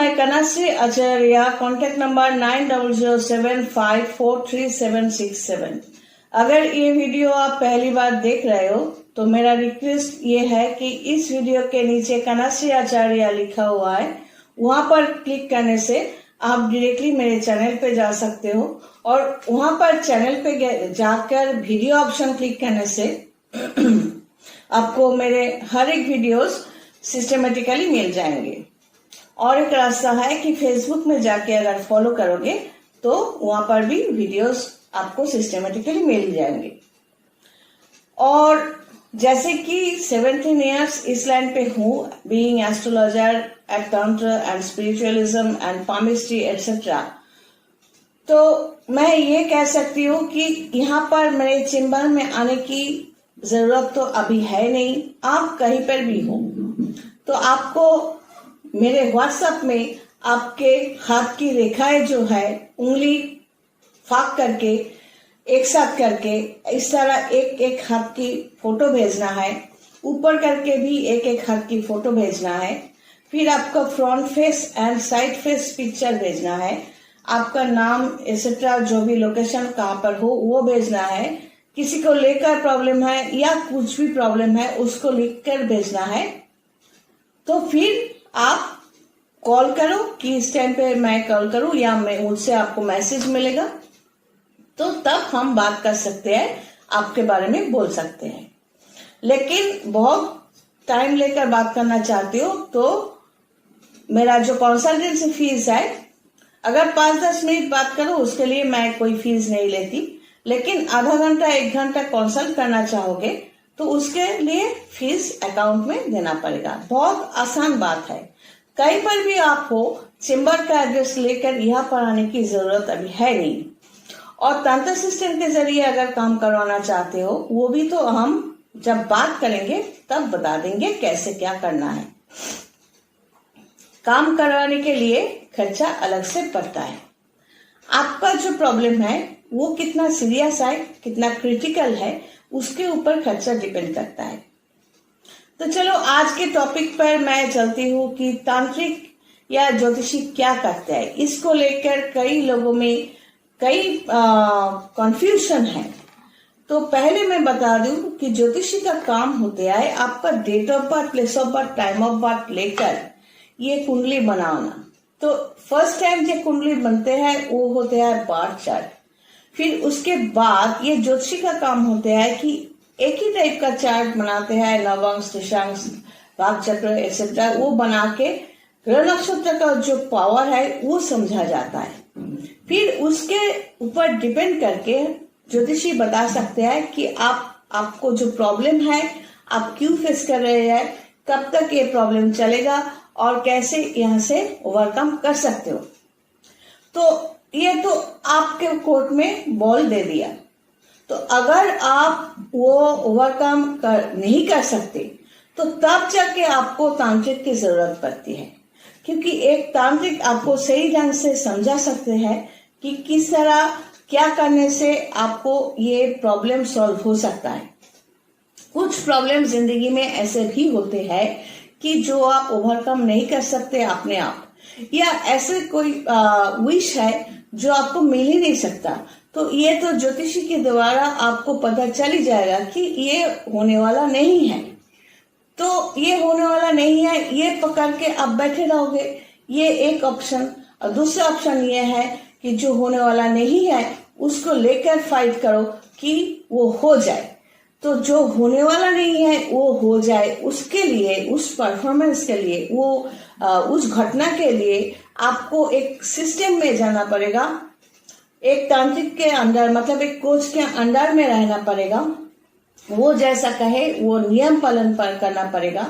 मैं कनश्री आचार्य, contact number 9007543767। अगर ये वीडियो आप पहली बार देख रहे हो तो मेरा रिक्वेस्ट ये है कि इस वीडियो के नीचे कनश्री आचार्य लिखा हुआ है, वहां पर क्लिक करने से आप डायरेक्टली मेरे चैनल पे जा सकते हो और वहां पर चैनल पे जाकर वीडियो ऑप्शन क्लिक करने से आपको मेरे हर एक वीडियोस सिस्टमेटिकली मिल जाएंगे। और एक रास्ता है कि फेसबुक में जाके अगर फॉलो करोगे तो वहां पर भी वीडियोस आपको सिस्टमेटिकली मिल जाएंगे। और जैसे कि 17 इयर्स इस लाइन पे हूँ, बीइंग एस्ट्रोलॉजर एट तंत्र and spiritualism and palmistry etcetera, तो मैं ये कह सकती हूँ कि यहाँ पर मेरे चेम्बर में आने की जरूरत तो अभी है नहीं। आप कहीं पर भी हो तो आपको मेरे व्हाट्सएप में आपके हाथ की रेखाएं जो है, उंगली फाक करके एक साथ करके इस तरह एक एक हाथ की फोटो भेजना है, ऊपर करके भी एक एक हाथ की फोटो भेजना है। फिर आपका front face and side face picture भेजना है, आपका नाम एक्सेट्रा जो भी लोकेशन कहाँ पर हो वो भेजना है। किसी को लेकर प्रॉब्लम है या कुछ भी प्रॉब्लम है उसको लिखकर भेजना है। तो फिर आप कॉल करो कि इस टाइम पे मैं कॉल करूं या मैं मुझसे आपको मैसेज मिलेगा, तो तब हम बात कर सकते हैं, आपके बारे में बोल सकते हैं। लेकिन बहुत टाइम लेकर बात करना चाहते हो तो मेरा जो कंसल्टेंसी फीस है, अगर 5-10 मिनट बात करो उसके लिए मैं कोई फीस नहीं लेती, लेकिन आधा घंटा 1 घंटा कंसल्ट करना चाहोगे तो उसके लिए फीस अकाउंट में देना पड़ेगा। बहुत आसान बात है, कहीं पर भी आप हो, चेम्बर का एड्रेस लेकर यहाँ पर आने की जरूरत अभी है नहीं। और तंत्र सिस्टम के जरिए अगर काम करवाना चाहते हो वो भी तो हम जब बात करेंगे तब बता देंगे कैसे क्या करना है। काम करवाने के लिए खर्चा अलग से पड़ता है। आपका जो प्रॉब्लम है वो कितना सीरियस है, कितना क्रिटिकल है, उसके ऊपर खर्चा डिपेंड करता है। तो चलो आज के टॉपिक पर मैं चलती हूँ कि तांत्रिक या ज्योतिषी क्या करते हैं। इसको लेकर कई लोगों में कई कंफ्यूजन है। तो पहले मैं बता दूं कि ज्योतिषी का काम होता है आपका date of birth, place of birth, time of birth लेकर ये कुंडली बनाना। तो फर्स्ट टाइम जो कुंडली बनते हैं वो होते हैं बर्थ चार्ट। फिर उसके बाद ये ज्योतिषी का काम होता है कि एक ही टाइप का चार्ट बनाते हैं, नवांश, दशांश, भाग चक्र एक्सेट्रा, वो बना के ग्रह नक्षत्र का जो पावर है वो समझा जाता है। फिर उसके ऊपर डिपेंड करके ज्योतिषी बता सकते हैं कि आपको जो प्रॉब्लम है आप क्यों फेस कर रहे हैं, कब तक ये प्रॉब्लम चलेगा और कैसे यहाँ से ओवरकम कर सकते हो। तो ये तो आपके कोर्ट में बॉल दे दिया। तो अगर आप वो ओवरकम नहीं कर सकते तो तब जाके आपको तांत्रिक की जरूरत पड़ती है, क्योंकि एक तांत्रिक आपको सही ढंग से समझा सकते हैं कि किस तरह क्या करने से आपको ये प्रॉब्लम सॉल्व हो सकता है। कुछ प्रॉब्लम जिंदगी में ऐसे भी होते हैं कि जो आप ओवरकम नहीं कर सकते अपने आप, या ऐसे कोई विश है जो आपको मिल ही नहीं सकता। तो ये तो ज्योतिषी के द्वारा आपको पता चल ही जाएगा कि ये होने वाला नहीं है। तो ये होने वाला नहीं है, ये पकड़ के आप बैठे रहोगे, ये एक ऑप्शन। और दूसरा ऑप्शन ये है कि जो होने वाला नहीं है उसको लेकर फाइट करो कि वो हो जाए। तो जो होने वाला नहीं है वो हो जाए, उसके लिए, उस परफॉर्मेंस के लिए, वो उस घटना के लिए आपको एक सिस्टम में जाना पड़ेगा, एक तांत्रिक के अंदर, मतलब एक कोच के अंडर में रहना पड़ेगा। वो जैसा कहे वो नियम पालन करना पड़ेगा।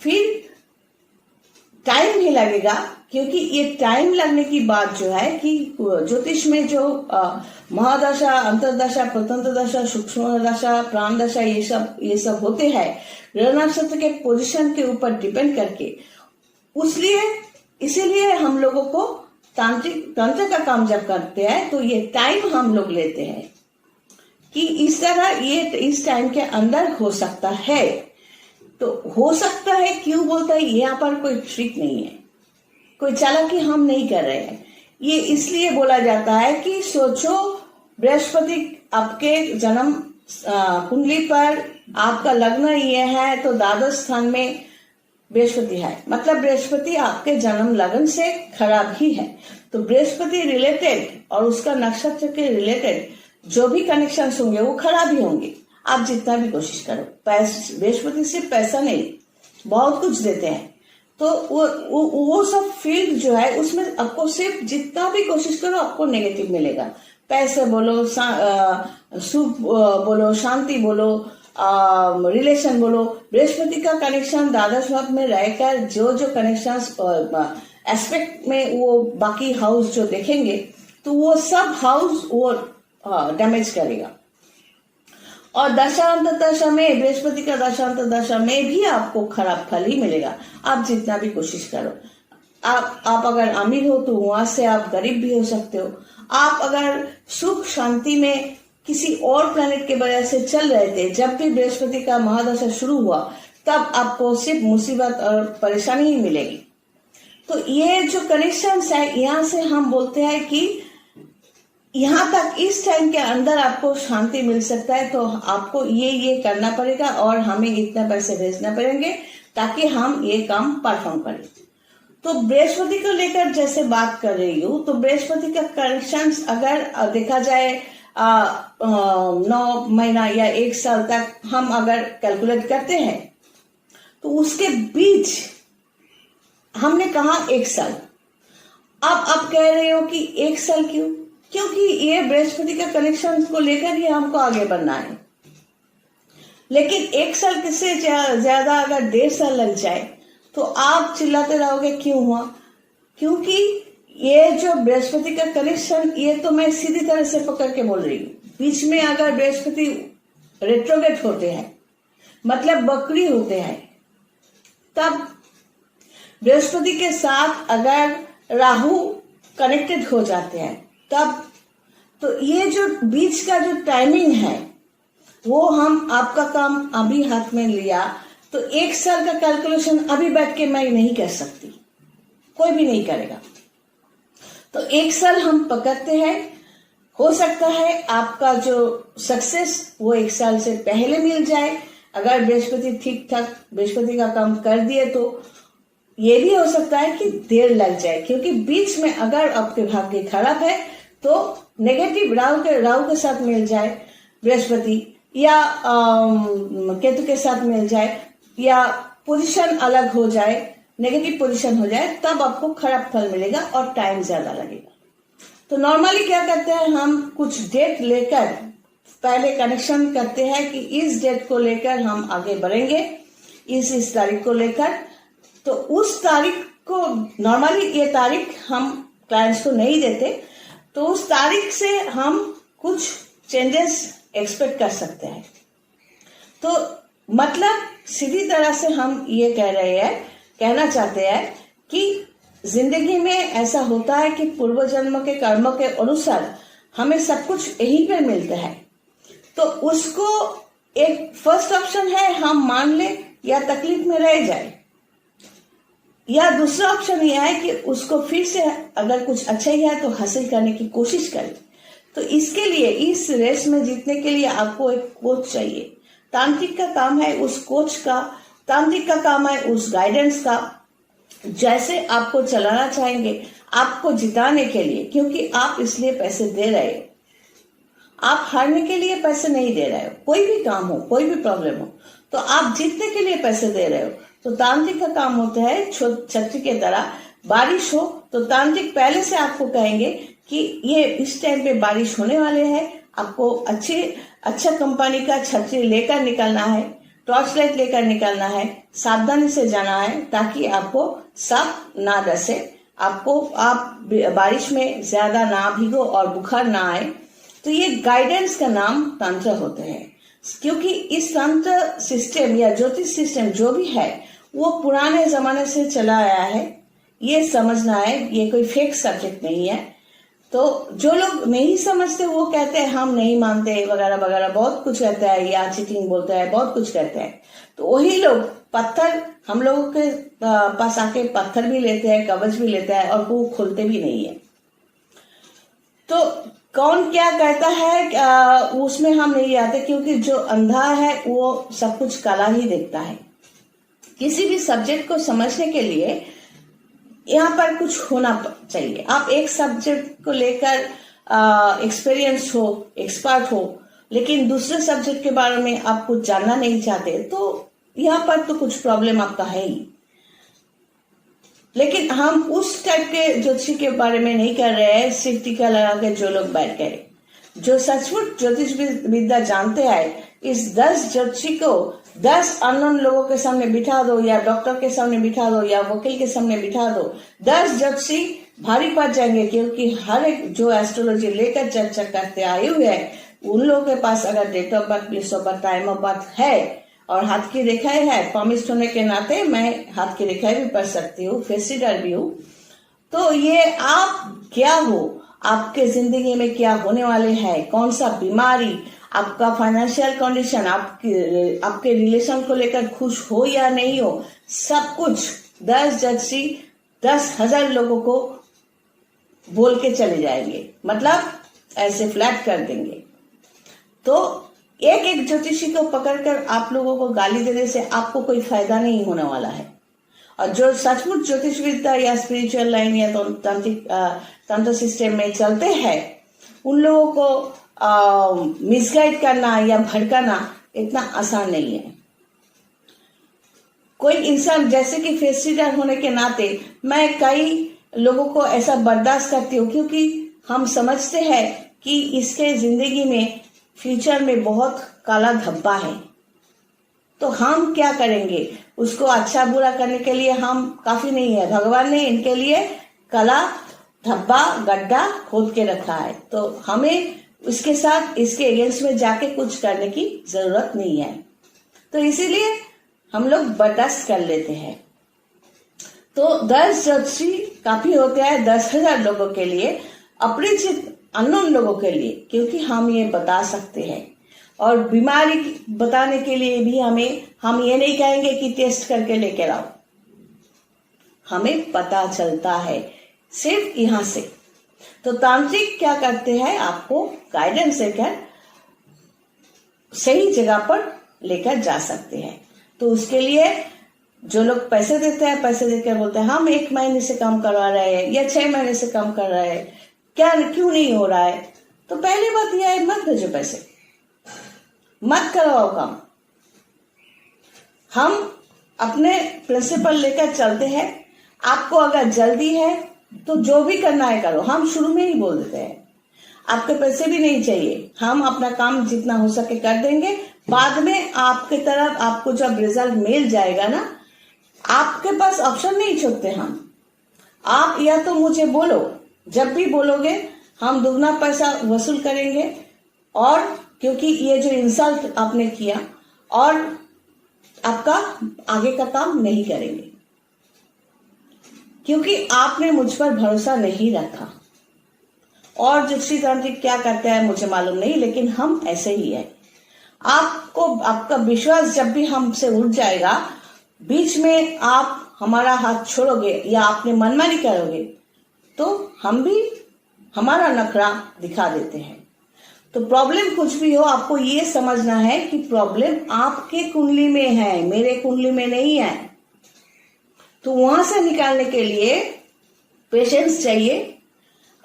फिर टाइम ही लगेगा, क्योंकि ये टाइम लगने की बात जो है कि ज्योतिष में जो महादशा, अंतरदशा, प्रतंत्र दशा, सूक्ष्म दशा, प्राण दशा, ये सब होते हैं ग्रह नक्षत्र के पोजीशन के ऊपर डिपेंड करके। इसीलिए हम लोगों को तंत्र का काम जब करते हैं तो ये टाइम हम लोग लेते हैं कि इस तरह ये इस टाइम के अंदर हो सकता है। तो हो सकता है क्यों बोलता है, यहाँ पर कोई ट्रिक नहीं है। कोई चालाकी हम नहीं कर रहे हैं। ये इसलिए बोला जाता है कि सोचो बृहस्पति आपके जन्म कुंडली पर आपका लग्न ये है तो द्वादश स्थान में बृहस्पति है, मतलब बृहस्पति आपके जन्म लग्न से खराब ही है। तो बृहस्पति रिलेटेड और उसका नक्षत्र के रिलेटेड जो भी कनेक्शन होंगे वो खराब ही होंगे, आप जितना भी कोशिश करो। बृहस्पति सिर्फ पैसा नहीं, बहुत कुछ देते हैं। तो वो सब फील्ड जो है उसमें आपको सिर्फ जितना भी कोशिश करो आपको नेगेटिव मिलेगा। पैसे बोलो, सुख बोलो, शांति बोलो, रिलेशन बोलो, बृहस्पति का कनेक्शन द्वादश भाव में रहकर जो कनेक्शन एस्पेक्ट में वो बाकी हाउस जो देखेंगे तो वो सब हाउस वो डैमेज करेगा। और दशांत दशा में, बृहस्पति का दशांत दशा में भी आपको खराब फल ही मिलेगा, आप जितना भी कोशिश करो। आप अगर अमीर हो तो वहां से आप गरीब भी हो सकते हो। आप अगर सुख शांति में किसी और प्लैनेट के वजह से चल रहे थे, जब भी बृहस्पति का महादशा शुरू हुआ तब आपको सिर्फ मुसीबत और परेशानी ही मिलेगी। तो ये जो कनेक्शंस है, यहाँ से हम बोलते हैं कि यहाँ तक इस टाइम के अंदर आपको शांति मिल सकता है, तो आपको ये करना पड़ेगा और हमें इतना पैसे भेजना पड़ेंगे ताकि हम ये काम परफॉर्म करें। तो बृहस्पति को लेकर जैसे बात कर रही हूँ, तो बृहस्पति का कनेक्शंस अगर देखा जाए 9 महीना या 1 साल तक हम अगर कैलकुलेट करते हैं तो उसके बीच हमने कहा 1 साल। अब आप कह रहे हो कि 1 साल क्यों? क्योंकि ये बृहस्पति का कनेक्शन को लेकर ही हमको आगे बढ़ना है। लेकिन 1 साल किससे ज्यादा अगर 1.5 साल लग जाए तो आप चिल्लाते रहोगे क्यों हुआ? क्योंकि ये जो बृहस्पति का कनेक्शन, ये तो मैं सीधी तरह से पकड़ के बोल रही हूँ, बीच में अगर बृहस्पति रेट्रोगेट होते हैं, मतलब बकरी होते हैं, तब बृहस्पति के साथ अगर राहु कनेक्टेड हो जाते हैं तब, तो ये जो बीच का जो टाइमिंग है वो हम आपका काम अभी हाथ में लिया तो 1 साल का कैलकुलेशन अभी बैठ के मैं नहीं कर सकती, कोई भी नहीं करेगा। तो 1 साल हम पकड़ते हैं। हो सकता है आपका जो सक्सेस वो 1 साल से पहले मिल जाए, अगर बृहस्पति ठीक ठाक बृहस्पति का काम कर दिए। तो ये भी हो सकता है कि देर लग जाए, क्योंकि बीच में अगर आपके भाग्य खराब है तो नेगेटिव राहु के साथ मिल जाए बृहस्पति, या केतु के साथ मिल जाए, या पोजीशन अलग हो जाए, नेगेटिव पोजीशन हो जाए, तब आपको खराब फल मिलेगा और टाइम ज्यादा लगेगा। तो नॉर्मली क्या करते हैं, हम कुछ डेट लेकर पहले कनेक्शन करते हैं कि इस डेट को लेकर हम आगे बढ़ेंगे, इस तारीख को लेकर। तो उस तारीख को, नॉर्मली ये तारीख हम क्लाइंट्स को नहीं देते, तो उस तारीख से हम कुछ चेंजेस एक्सपेक्ट कर सकते हैं। तो मतलब सीधी तरह से हम ये कहना चाहते हैं कि जिंदगी में ऐसा होता है कि पूर्व जन्म के कर्मों के अनुसार हमें सब कुछ यहीं पे मिलता है। तो उसको एक फर्स्ट ऑप्शन है हम मान ले या तकलीफ में रह जाए, या दूसरा ऑप्शन यह है कि उसको फिर से अगर कुछ अच्छा ही है तो हासिल करने की कोशिश करें। तो इसके लिए, इस रेस में जीतने के लिए आपको एक कोच चाहिए। तांत्रिक का काम है उस कोच का, तांत्रिक का काम है उस गाइडेंस का, जैसे आपको चलाना चाहेंगे आपको जिताने के लिए, क्योंकि आप इसलिए पैसे दे रहे हो, आप हारने के लिए पैसे नहीं दे रहे हो। कोई भी काम हो, कोई भी प्रॉब्लम हो, तो आप जीतने के लिए पैसे दे रहे हो। तो तांत्रिक का काम होता है छतरी के तरह, बारिश हो तो तांत्रिक पहले से आपको कहेंगे कि ये इस टाइम पे बारिश होने वाले हैं, आपको अच्छा कंपनी का छतरी लेकर निकलना है, टॉर्च लाइट लेकर निकलना है, सावधानी से जाना है ताकि आपको सांप ना डसे, आप बारिश में ज्यादा ना भीगो और बुखार ना आए। तो ये गाइडेंस का नाम तंत्र होते हैं, क्योंकि इस तंत्र सिस्टम या ज्योतिष सिस्टम जो भी है वो पुराने जमाने से चला आया है। ये समझना है, ये कोई फेक सब्जेक्ट नहीं है। तो जो लोग नहीं समझते वो कहते हैं हम नहीं मानते वगैरह वगैरह, बहुत कुछ कहते हैं, या चीटिंग बोलते हैं, बहुत कुछ कहते हैं। तो वही लोग पत्थर हम लोगों के पास आके पत्थर भी लेते हैं, कवच भी लेते हैं और वो खोलते भी नहीं है। तो कौन क्या कहता है उसमें हम नहीं आते, क्योंकि जो अंधा है वो सब कुछ काला ही देखता है। किसी भी सब्जेक्ट को समझने के लिए यहाँ पर कुछ होना चाहिए। आप एक सब्जेक्ट को लेकर एक्सपीरियंस हो, एक्सपर्ट हो, लेकिन दूसरे सब्जेक्ट के बारे में आप कुछ जानना नहीं चाहते, तो यहाँ पर तो कुछ प्रॉब्लम आपका है ही। लेकिन हम उस टाइप के ज्योतिषी के बारे में नहीं कर रहे हैं, सिर्फ टीका लगा के जो लोग बैठ गए। जो सचमुच ज्योतिष विद्या जानते हैं, इस 10 ज्योतिषी को 10 अननोन लोगों के सामने बिठा दो, या डॉक्टर के सामने बिठा दो, या वकील के सामने बिठा दो, 10 ज्योतिषी भारी पड़ जाएंगे। क्योंकि हर एक जो एस्ट्रोलॉजी लेकर चर्चा करते आए हुए हैं, उन लोगों के पास अगर date of birth, place of birth, time of birth है और हाथ की रेखाएं है, कॉमिस्ट होने के नाते मैं हाथ की रेखाएं भी पढ़ सकती हूँ, फेस रीडर भी हूँ। तो ये आप क्या हो, आपके जिंदगी में क्या होने वाले हैं, कौन सा बीमारी, आपका फाइनेंशियल कंडीशन, आपके रिलेशन को लेकर खुश हो या नहीं हो, सब कुछ 10 ज्योतिषी 10,000 लोगों को बोल के चले जाएंगे, मतलब ऐसे फ्लैट कर देंगे। तो एक एक ज्योतिषी को पकड़कर आप लोगों को गाली देने से आपको कोई फायदा नहीं होने वाला है। और जो सचमुच ज्योतिष विद्या या स्पिरिचुअल लाइन या तो तंत्र सिस्टम में चलते हैं, उन लोगों को मिसगाइड करना या भड़काना इतना आसान नहीं है। कोई इंसान, जैसे कि फेस रीडर होने के नाते मैं कई लोगों को ऐसा बर्दाश्त करती हूँ, क्योंकि हम समझते हैं कि इसके जिंदगी में फ्यूचर में बहुत काला धब्बा है। तो हम क्या करेंगे, उसको अच्छा बुरा करने के लिए हम काफी नहीं है। भगवान ने इनके लिए काला धब्बा, गड्ढा खोद के रखा है, तो हमें उसके साथ, इसके अगेंस्ट में जाके कुछ करने की जरूरत नहीं है। तो इसीलिए हम लोग बर्दाश्त कर लेते हैं। तो 10 ज्योतिषी काफी होते हैं 10,000 लोगों के लिए, अपरिचित अननोन लोगों के लिए, क्योंकि हम ये बता सकते हैं। और बीमारी बताने के लिए भी हम ये नहीं कहेंगे कि टेस्ट करके लेकर आओ, हमें पता चलता है सिर्फ यहाँ से। तो तांत्रिक क्या करते हैं, आपको गाइडेंस देकर सही जगह पर लेकर जा सकते हैं। तो उसके लिए जो लोग पैसे देते हैं, पैसे देकर बोलते हैं हम 1 महीने से काम करवा रहे हैं या 6 महीने से काम कर रहे हैं, क्यों नहीं हो रहा है। तो पहली बात यह है, मत भेजो पैसे, मत करवाओ काम। हम अपने प्रिंसिपल लेकर चलते हैं। आपको अगर जल्दी है तो जो भी करना है करो, हम शुरू में ही बोल देते हैं। आपके पैसे भी नहीं चाहिए, हम अपना काम जितना हो सके कर देंगे। बाद में आपके तरफ आपको जब रिजल्ट मिल जाएगा ना, आपके पास ऑप्शन नहीं छोड़ते हम। आप या तो मुझे बोलो, जब भी बोलोगे हम दुगना पैसा वसूल करेंगे, और क्योंकि ये जो इंसल्ट आपने किया, और आपका आगे का काम नहीं करेंगे, क्योंकि आपने मुझ पर भरोसा नहीं रखा। और ज्योतिषी तांत्रिक क्या करते हैं मुझे मालूम नहीं, लेकिन हम ऐसे ही है। आपका विश्वास जब भी हमसे उठ जाएगा, बीच में आप हमारा हाथ छोड़ोगे या आपने मनमानी करोगे, तो हम भी हमारा नखरा दिखा देते हैं। तो प्रॉब्लम कुछ भी हो, आपको ये समझना है कि प्रॉब्लम आपके कुंडली में है, मेरे कुंडली में नहीं है। तो वहां से निकालने के लिए पेशेंस चाहिए।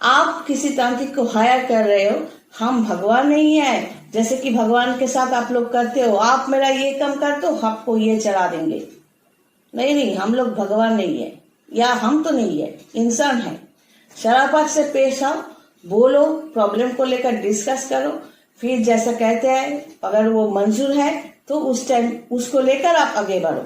आप किसी तांत्रिक को हायर कर रहे हो, हम भगवान नहीं है। जैसे कि भगवान के साथ आप लोग करते हो, आप मेरा ये काम कर दो, आपको ये चला देंगे। नहीं, हम लोग भगवान नहीं है, या हम तो नहीं है, इंसान है। शराफत से पेश आओ, बोलो, प्रॉब्लम को लेकर डिस्कस करो, फिर जैसा कहते हैं अगर वो मंजूर है तो उस टाइम उसको लेकर आप आगे बढ़ो।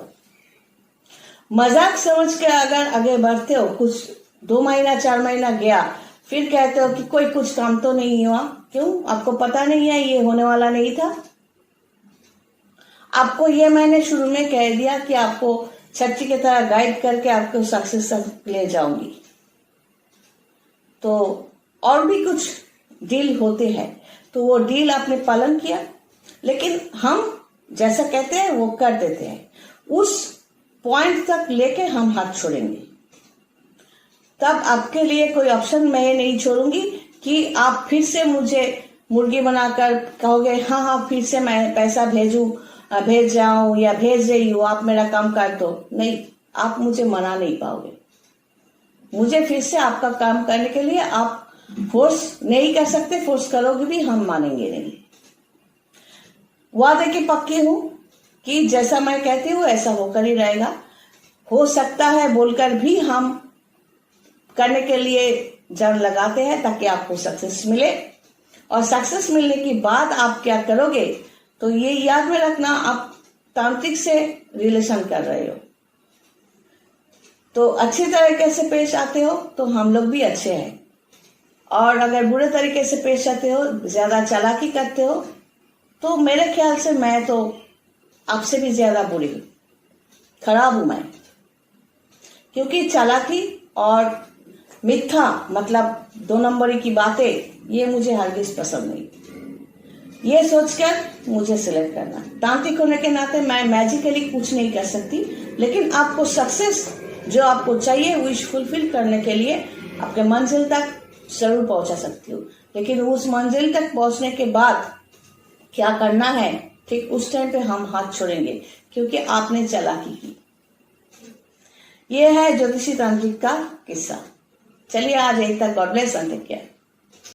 मजाक समझ के अगर आगे बढ़ते हो, कुछ 2 महीना 4 महीना गया, फिर कहते हो कि कोई कुछ काम तो नहीं हुआ, क्यों? आपको पता नहीं है ये होने वाला नहीं था। आपको ये मैंने शुरू में कह दिया कि आपको छठी की तरह गाइड करके आपको सक्सेस तक ले जाऊंगी। तो और भी कुछ डील होते हैं, तो वो डील आपने पालन किया, लेकिन हम जैसा कहते हैं वो कर देते हैं। उस पॉइंट तक लेके हम हाथ छोड़ेंगे। तब आपके लिए कोई ऑप्शन मैं नहीं छोड़ूंगी कि आप फिर से मुझे मुर्गी बनाकर कहोगे हाँ हाँ फिर से मैं पैसा भेज जाऊं या भेज रही हूं, आप मेरा काम कर दो। नहीं, आप मुझे मना नहीं पाओगे। मुझे फिर से आपका काम करने के लिए आप फोर्स नहीं कर सकते। फोर्स करोगे भी हम मानेंगे नहीं। वादे की पक्की हूं कि जैसा मैं कहती हूं ऐसा होकर ही रहेगा। हो सकता है बोलकर भी हम करने के लिए जड़ लगाते हैं ताकि आपको सक्सेस मिले, और सक्सेस मिलने के बाद आप क्या करोगे तो ये याद में रखना, आप तांत्रिक से रिलेशन कर रहे हो तो अच्छी तरीके से पेश आते हो तो हम लोग भी अच्छे हैं, और अगर बुरे तरीके से पेश आते हो, ज्यादा चालाकी करते हो, तो मेरे ख्याल से मैं तो आपसे भी ज्यादा बुरी हूं, खराब हूं मैं। क्योंकि चालाकी और मिथ्या मतलब 2 नंबरी की बातें ये मुझे हरगिज पसंद नहीं। ये सोचकर मुझे सिलेक्ट करना। तांत्रिक होने के नाते मैं मैजिकली कुछ नहीं कर सकती, लेकिन आपको सक्सेस जो आपको चाहिए विश फुलफिल करने के लिए आपके मंजिल तक जरूर पहुंचा सकती हूँ। लेकिन उस मंजिल तक पहुंचने के बाद क्या करना है, ठीक उस टाइम पे हम हाथ छोड़ेंगे क्योंकि आपने चालाकी की। ये है ज्योतिषी तांत्रिक का किस्सा। चलिए आज एक तक, God bless and take care.